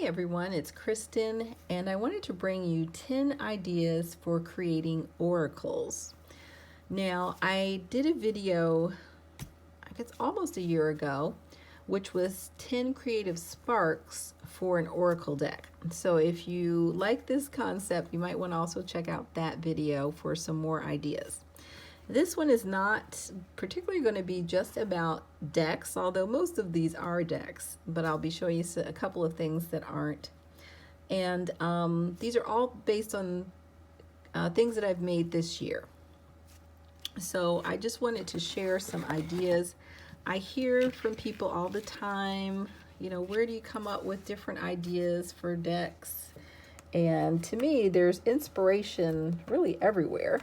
Hey everyone, it's Kristen, and I wanted to bring you 10 ideas for creating oracles. Now, I did a video, I guess almost a year ago, which was 10 creative sparks for an oracle deck. So if you like this concept, you might want to also check out that video for some more ideas. This one is not particularly going to be just about decks, although most of these are decks, but I'll be showing you a couple of things that aren't. And these are all based on things that I've made this year. So I just wanted to share some ideas. I hear from people all the time, you know, where do you come up with different ideas for decks? And to me, there's inspiration really everywhere.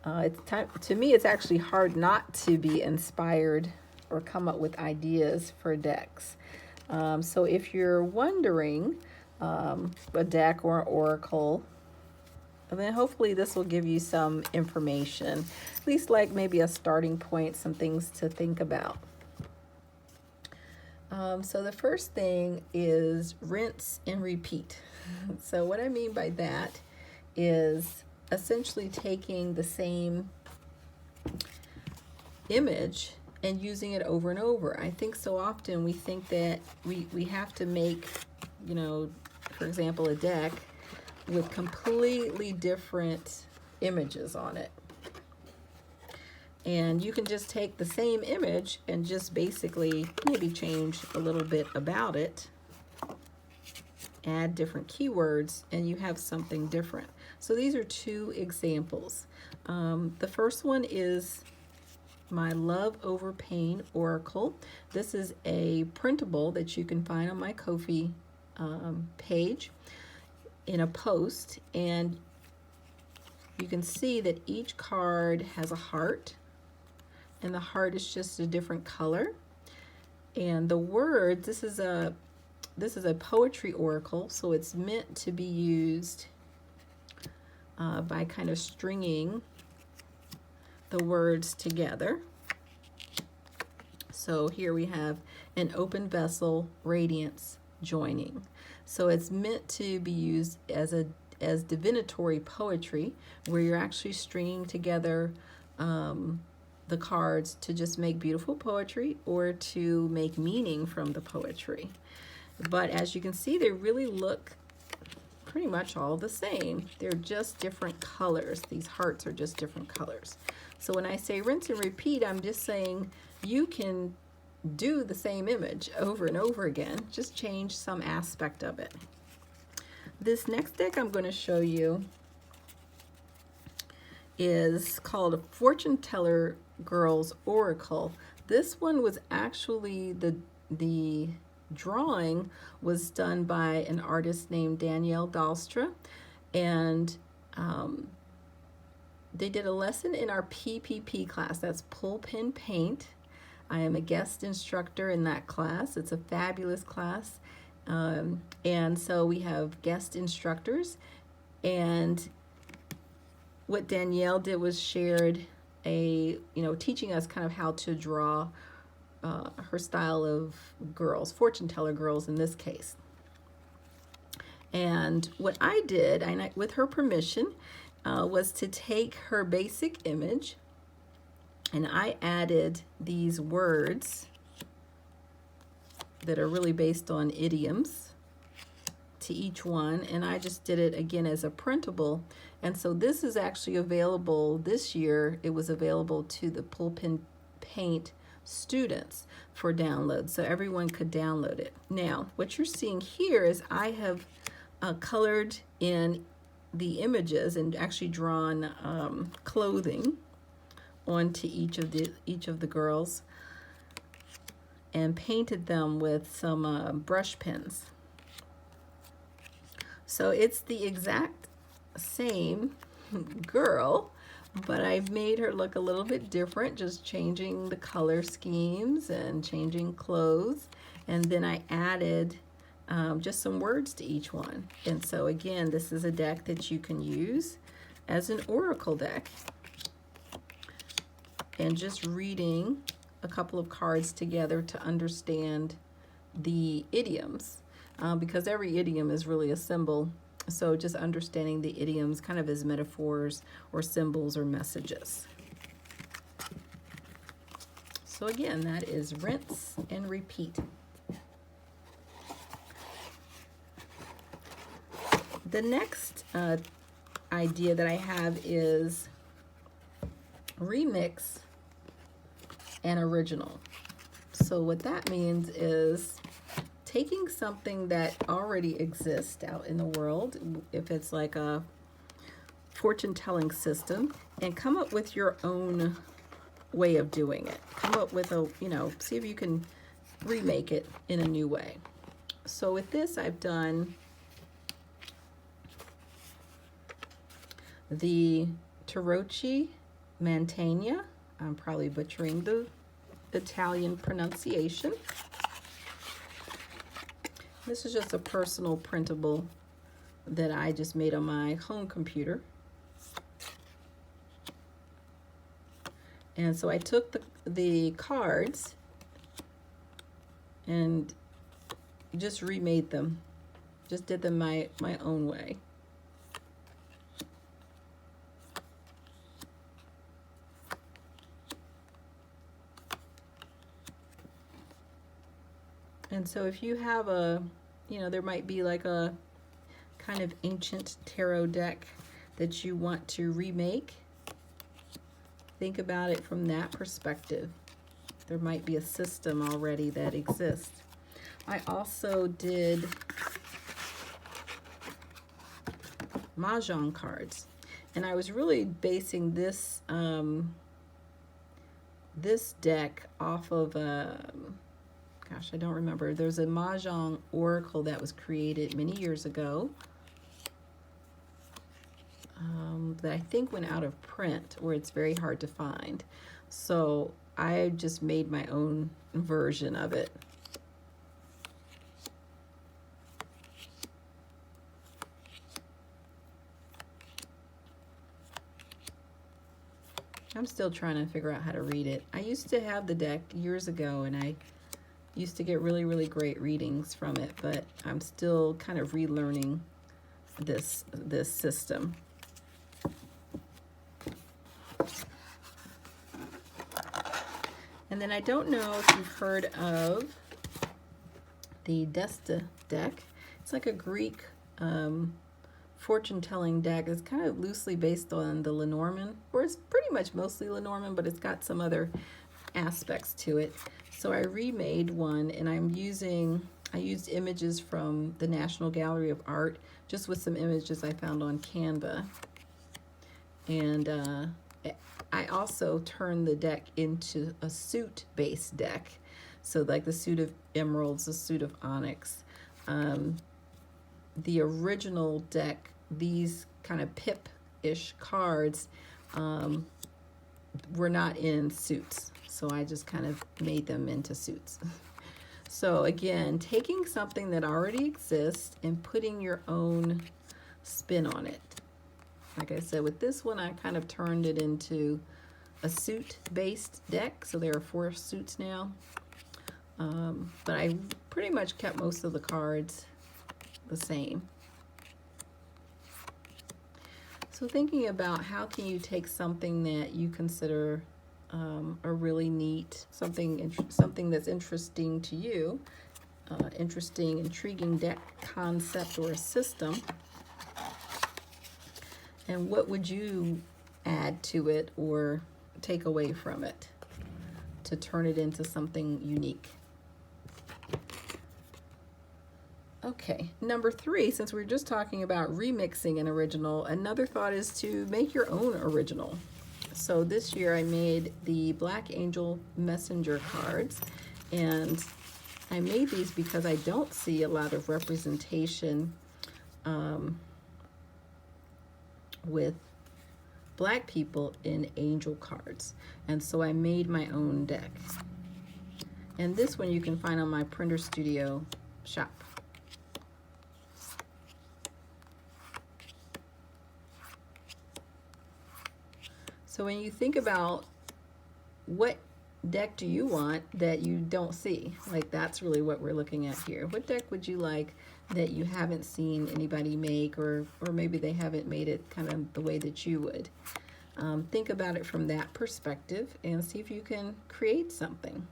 To me, it's actually hard not to be inspired or come up with ideas for decks. So if you're wondering a deck or an oracle, then hopefully this will give you some information, at least like maybe a starting point, some things to think about. So the first thing is rinse and repeat. So what I mean by that is essentially taking the same image and using it over and over. I think so often we think that we have to make, you know, for example, a deck with completely different images on it. And you can just take the same image and just basically maybe change a little bit about it, add different keywords, and you have something different. So these are two examples. The first one is my Love Over Pain Oracle. This is a printable that you can find on my Ko-fi page in a post, and you can see that each card has a heart, and the heart is just a different color. And the words, this is a poetry oracle, so it's meant to be used by kind of stringing the words together. So here we have an open vessel, radiance, joining. So it's meant to be used as divinatory poetry, where you're actually stringing together the cards to just make beautiful poetry or to make meaning from the poetry. But as you can see, they really look pretty much all the same. They're just different colors. These hearts are just different colors. So when I say rinse and repeat, I'm just saying you can do the same image over and over again, just change some aspect of it. This next deck I'm going to show you is called a Fortune Teller Girls Oracle. This one was actually the drawing was done by an artist named Danielle Dalstra, and they did a lesson in our PPP class. That's Pull Pin Paint. I am a guest instructor in that class. It's a fabulous class, and so we have guest instructors, and what Danielle did was shared teaching us kind of how to draw her style of girls, fortune teller girls in this case. And what I did, with her permission, was to take her basic image, and I added these words that are really based on idioms to each one, and I just did it again as a printable. And so this is actually available this year. It was available to the Pull Pin Paint students for download, so everyone could download it. Now what you're seeing here is I have colored in the images and actually drawn clothing onto each of the girls and painted them with some brush pens. So it's the exact same girl, but I've made her look a little bit different, just changing the color schemes and changing clothes. And then I added just some words to each one. And so again, this is a deck that you can use as an oracle deck. And just reading a couple of cards together to understand the idioms. because every idiom is really a symbol. So just understanding the idioms kind of as metaphors or symbols or messages. So again, that is rinse and repeat. The next idea that I have is remix and original. So what that means is taking something that already exists out in the world, if it's like a fortune-telling system, and come up with your own way of doing it. Come up with a, see if you can remake it in a new way. So with this, I've done the Tarocchi Mantegna. I'm probably butchering the Italian pronunciation. This is just a personal printable that I just made on my home computer. And so I took the cards and just remade them. Just did them my own way. And so if you have a, there might be like a kind of ancient tarot deck that you want to remake, think about it from that perspective. There might be a system already that exists. I also did Mahjong cards, and I was really basing this this deck off of gosh, I don't remember. There's a Mahjong oracle that was created many years ago that I think went out of print, or it's very hard to find. So I just made my own version of it. I'm still trying to figure out how to read it. I used to have the deck years ago, and I used to get really, really great readings from it, but I'm still kind of relearning this system. And then I don't know if you've heard of the Desta deck. It's like a Greek fortune-telling deck. It's kind of loosely based on the Lenormand, or it's pretty much mostly Lenormand, but it's got some other aspects to it. So I remade one, and I used images from the National Gallery of Art, just with some images I found on Canva. And I also turned the deck into a suit-based deck. So like the suit of emeralds, the suit of onyx. The original deck, these kind of pip-ish cards were not in suits. So I just kind of made them into suits. So again, taking something that already exists and putting your own spin on it. Like I said, with this one, I kind of turned it into a suit-based deck. So there are 4 suits now. But I pretty much kept most of the cards the same. So thinking about how can you take something that you consider a really neat, something that's interesting to you, interesting, intriguing deck concept or a system, and what would you add to it or take away from it to turn it into something unique? Okay, number 3, since we were just talking about remixing an original, another thought is to make your own original. So this year I made the Black Angel Messenger cards, and I made these because I don't see a lot of representation with Black people in angel cards, and so I made my own deck. And this one you can find on my Printer Studio shop. So when you think about what deck do you want that you don't see? Like, that's really what we're looking at here. What deck would you like that you haven't seen anybody make, or maybe they haven't made it kind of the way that you would? Think about it from that perspective and see if you can create something.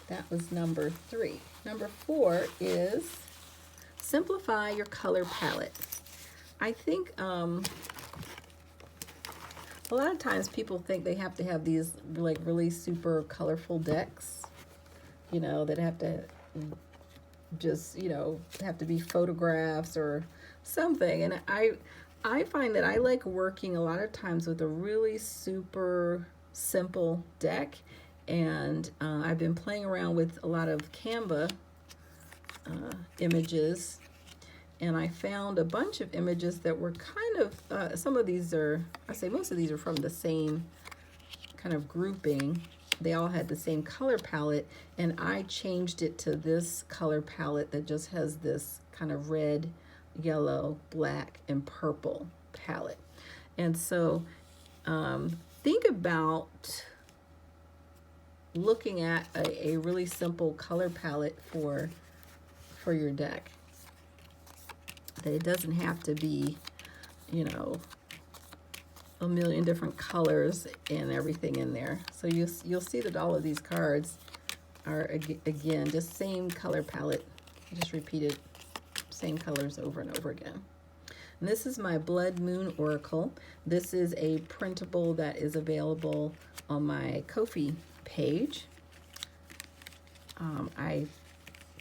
That was number 3. Number 4 is simplify your color palette. I think a lot of times people think they have to have these like really super colorful decks, you know, that have to just, you know, have to be photographs or something. And I find that I like working a lot of times with a really super simple deck. And I've been playing around with a lot of Canva images, and I found a bunch of images that were kind of, some of these are, I say most of these are from the same kind of grouping. They all had the same color palette, and I changed it to this color palette that just has this kind of red, yellow, black, and purple palette. And so think about looking at a really simple color palette for your deck. That it doesn't have to be, you know, a million different colors and everything in there. So you'll see that all of these cards are, again, just same color palette. Just repeated same colors over and over again. And this is my Blood Moon Oracle. This is a printable that is available on my Ko-fi page. I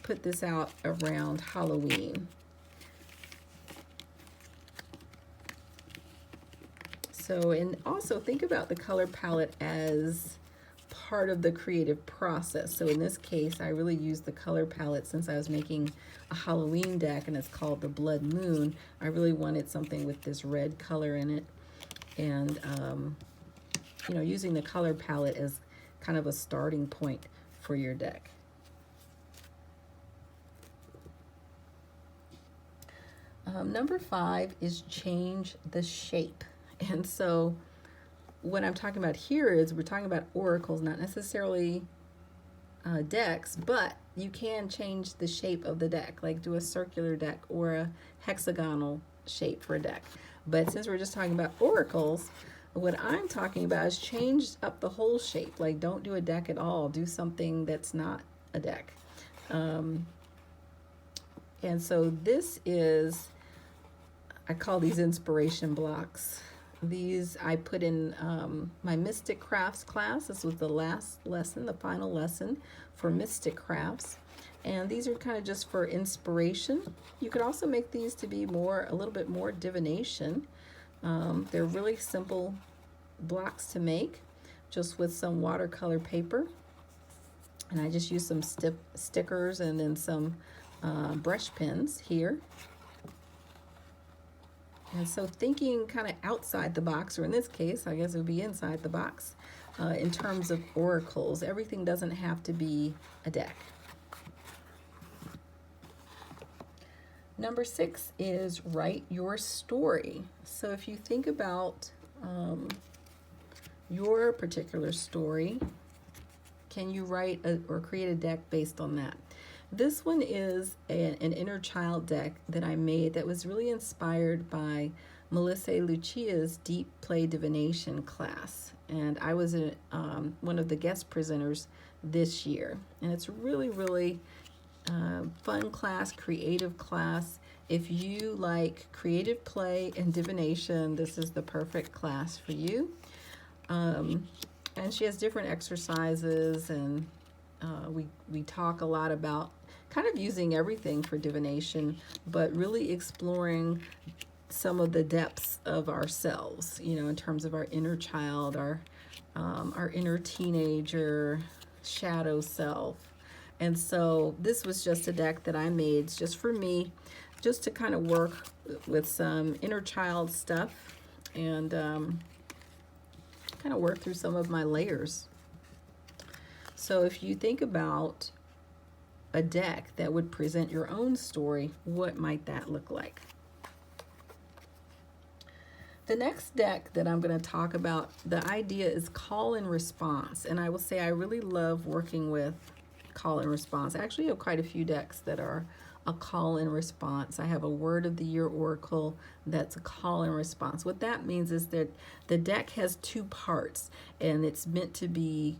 put this out around Halloween. So, and also think about the color palette as part of the creative process. So in this case, I really used the color palette since I was making a Halloween deck and it's called the Blood Moon. I really wanted something with this red color in it. And, you know, using the color palette as kind of a starting point for your deck. Number 5 is change the shape. And so what I'm talking about here is we're talking about oracles, not necessarily decks, but you can change the shape of the deck, like do a circular deck or a hexagonal shape for a deck. But since we're just talking about oracles, what I'm talking about is change up the whole shape. Like, don't do a deck at all. Do something that's not a deck. And so this is, I call these inspiration blocks. These I put in my Mystic Crafts class. This was the last lesson, the final lesson for Mystic Crafts. And these are kind of just for inspiration. You could also make these to be a little bit more divination. They're really simple blocks to make, just with some watercolor paper. And I just use some stickers and then some brush pens here. And so thinking kind of outside the box, or in this case, I guess it would be inside the box, in terms of oracles. Everything doesn't have to be a deck. Number 6 is write your story. So if you think about your particular story, can you write or create a deck based on that? This one is an inner child deck that I made that was really inspired by Melissa Lucia's Deep Play Divination class. And I was one of the guest presenters this year. And it's really, really fun class, creative class. If you like creative play and divination, this is the perfect class for you. And she has different exercises, and we talk a lot about kind of using everything for divination, but really exploring some of the depths of ourselves, you know, in terms of our inner child, our inner teenager, shadow self. And so this was just a deck that I made just for me, just to kind of work with some inner child stuff and kind of work through some of my layers. So if you think about a deck that would present your own story, what might that look like? The next deck that I'm going to talk about, the idea is call and response. And I will say I really love working with call and response. I actually have quite a few decks that are a call and response. I have a word of the year oracle that's a call and response. What that means is that the deck has two parts, and it's meant to be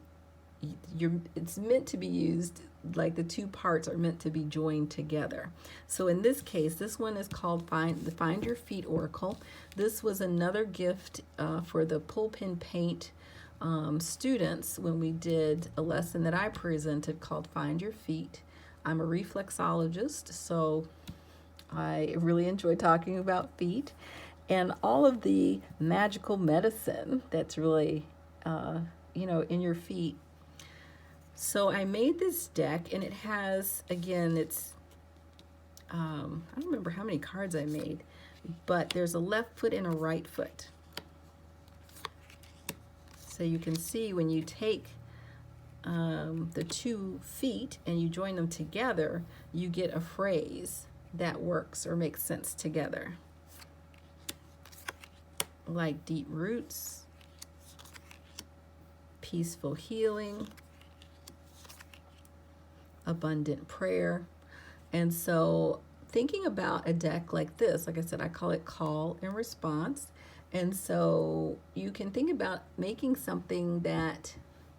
used, like the two parts are meant to be joined together. So in this case, this one is called Find Your Feet Oracle. This was another gift for the Pull Pen Paint students when we did a lesson that I presented called Find Your Feet. I'm a reflexologist, so I really enjoy talking about feet and all of the magical medicine that's really, in your feet. So I made this deck, and it has, again, I don't remember how many cards I made, but there's a left foot and a right foot. So you can see when you take the 2 feet and you join them together, you get a phrase that works or makes sense together. Like deep roots, peaceful healing, abundant prayer. And so thinking about a deck like this, like I said, I call it call and response. And so you can think about making something that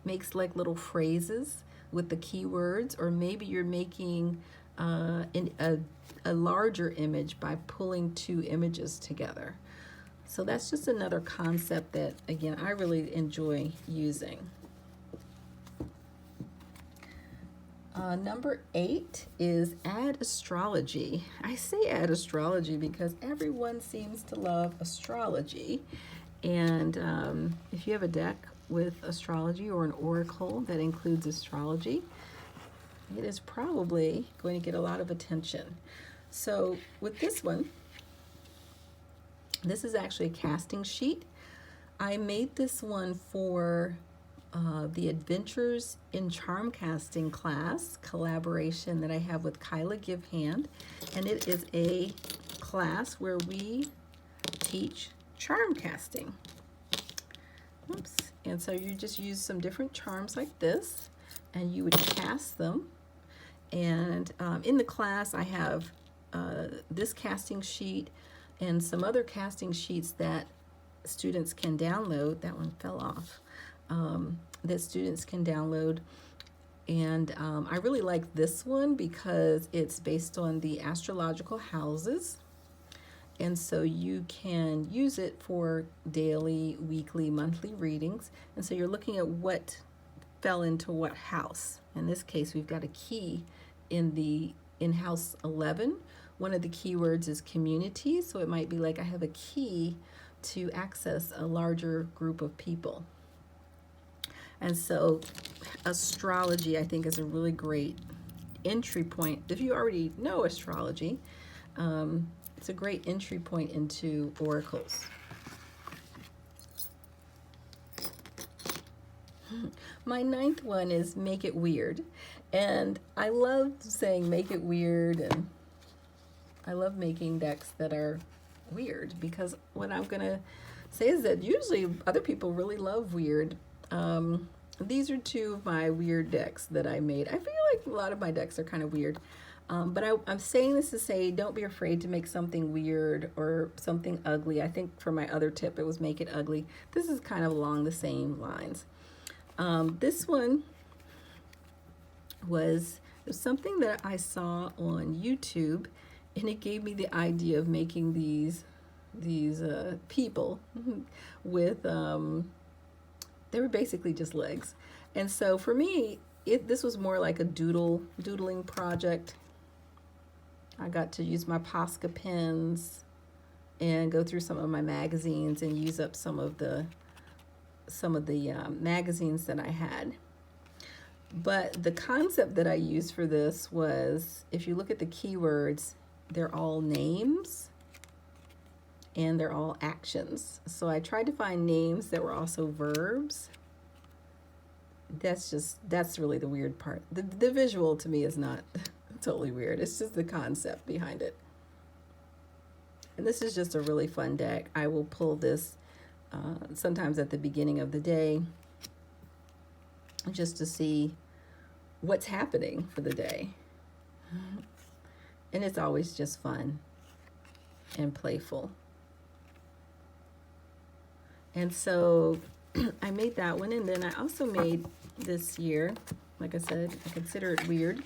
makes like little phrases with the keywords, or maybe you're making a larger image by pulling 2 images together. So that's just another concept that, again, I really enjoy using. Number 8 is add astrology. I say add astrology because everyone seems to love astrology. And if you have a deck with astrology or an oracle that includes astrology, it is probably going to get a lot of attention. So with this one, this is actually a casting sheet. I made this one for the Adventures in Charm Casting class collaboration that I have with Kyla Givehand, and it is a class where we teach charm casting. Oops. And so you just use some different charms like this, and you would cast them. And in the class, I have this casting sheet and some other casting sheets that students can download. That one fell off. That students can download. And I really like this one because it's based on the astrological houses. And so you can use it for daily, weekly, monthly readings. And so you're looking at what fell into what house. In this case, we've got a key in house 11. One of the keywords is community. So it might be like I have a key to access a larger group of people. And so astrology, I think, is a really great entry point. If you already know astrology, it's a great entry point into oracles. My 9th one is make it weird. And I love saying make it weird, and I love making decks that are weird, because what I'm going to say is that usually other people really love weird. These are 2 of my weird decks that I made. I feel like a lot of my decks are kind of weird. But I'm saying this to say, don't be afraid to make something weird or something ugly. I think for my other tip, it was make it ugly. This is kind of along the same lines. This one was something that I saw on YouTube, and it gave me the idea of making these people with, they were basically just legs. And so for me, this was more like a doodling project. I got to use my Posca pens and go through some of my magazines and use up some of the magazines that I had. But the concept that I used for this was, if you look at the keywords, they're all names and they're all actions. So I tried to find names that were also verbs. That's really the weird part. The visual to me is not totally weird. It's just the concept behind it. And this is just a really fun deck. I will pull this sometimes at the beginning of the day just to see what's happening for the day. And it's always just fun and playful. And so I made that one, and then I also made this year, like I said, I consider it weird.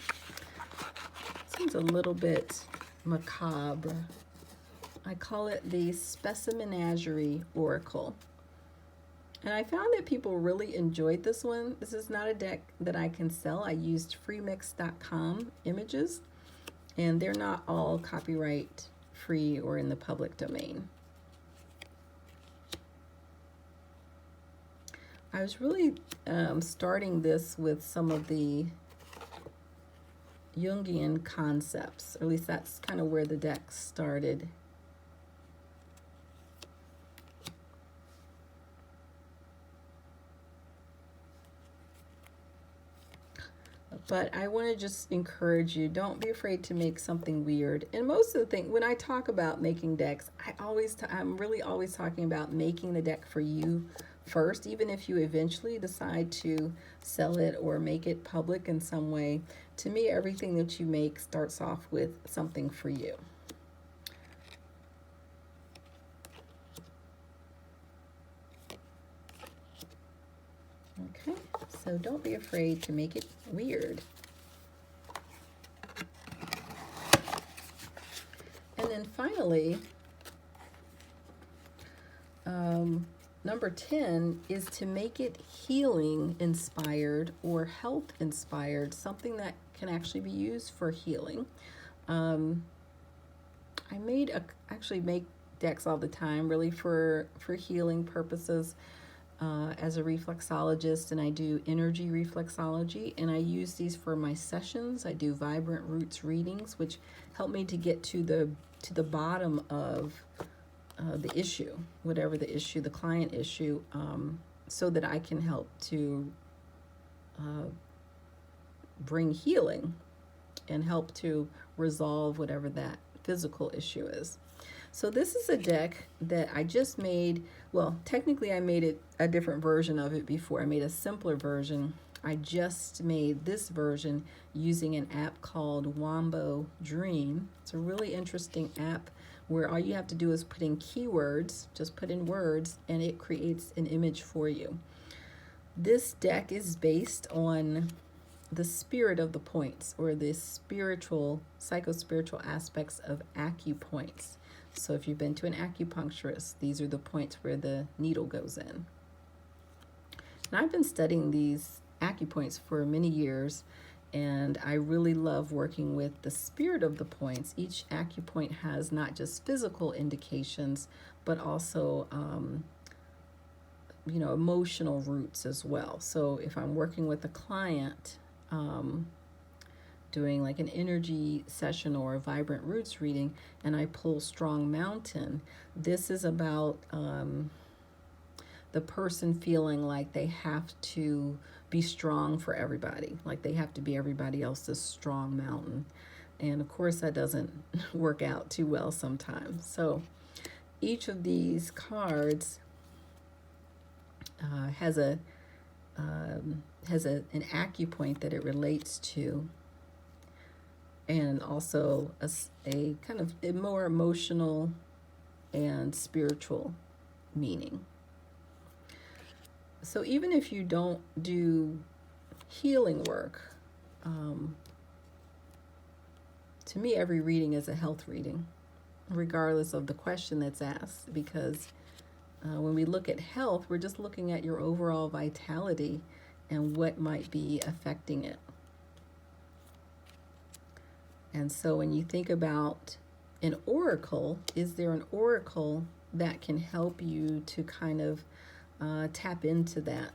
Seems a little bit macabre. I call it the Spessa Menagerie Oracle. And I found that people really enjoyed this one. This is not a deck that I can sell. I used freemix.com images, and they're not all copyright free or in the public domain. I was really starting this with some of the Jungian concepts, or at least that's kind of where the deck started. But I want to just encourage you, don't be afraid to make something weird. And most of the thing, when I talk about making decks, I'm really always talking about making the deck for you first, even if you eventually decide to sell it or make it public in some way. To me, everything that you make starts off with something for you. Okay, so don't be afraid to make it weird. And then finally, number 10 is to make it healing inspired or health inspired, something that can actually be used for healing. I actually make decks all the time, really for healing purposes. As a reflexologist, and I do energy reflexology, and I use these for my sessions. I do vibrant roots readings, which help me to get to the bottom of the issue, whatever the issue, the client issue, so that I can help to bring healing and help to resolve whatever that physical issue is. So this is a deck that I just made. Well, technically I made it a different version of it before. I made a simpler version. I just made this version using an app called Wombo Dream. It's a really interesting app where all you have to do is put in keywords, just put in words, and it creates an image for you. This deck is based on the spirit of the points, or the spiritual, psychospiritual aspects of acupoints. So if you've been to an acupuncturist, these are the points where the needle goes in. And I've been studying these acupoints for many years, and I really love working with the spirit of the points. Each acupoint has not just physical indications, but also emotional roots as well. So if I'm working with a client, doing like an energy session or a vibrant roots reading, and I pull strong mountain, this is about the person feeling like they have to be strong for everybody, like they have to be everybody else's strong mountain. And of course that doesn't work out too well sometimes. So each of these cards has an acupoint that it relates to, and also a kind of a more emotional and spiritual meaning. So even if you don't do healing work, to me every reading is a health reading, regardless of the question that's asked, because when we look at health, we're just looking at your overall vitality and what might be affecting it. And so when you think about an oracle, is there an oracle that can help you to kind of tap into that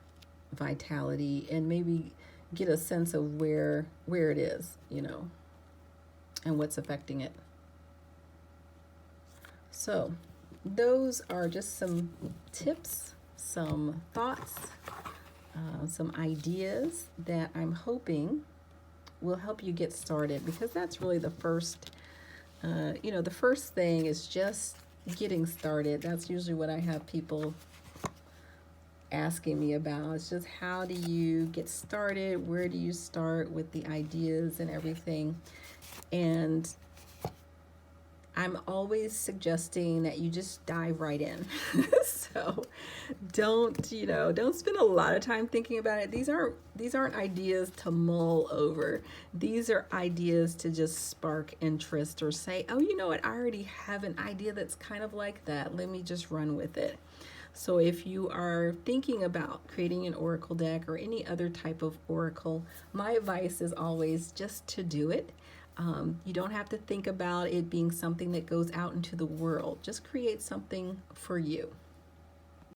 vitality and maybe get a sense of where it is, and what's affecting it? So those are just some tips, some thoughts, some ideas that I'm hoping will help you get started, because that's really the first, the first thing is just getting started. That's usually what I have people asking me about. It's just, how do you get started? Where do you start with the ideas and everything? And I'm always suggesting that you just dive right in. So don't spend a lot of time thinking about it. These aren't ideas to mull over. These are ideas to just spark interest, or say, oh, you know what, I already have an idea that's kind of like that. Let me just run with it. So if you are thinking about creating an oracle deck or any other type of oracle, my advice is always just to do it. You don't have to think about it being something that goes out into the world. Just create something for you.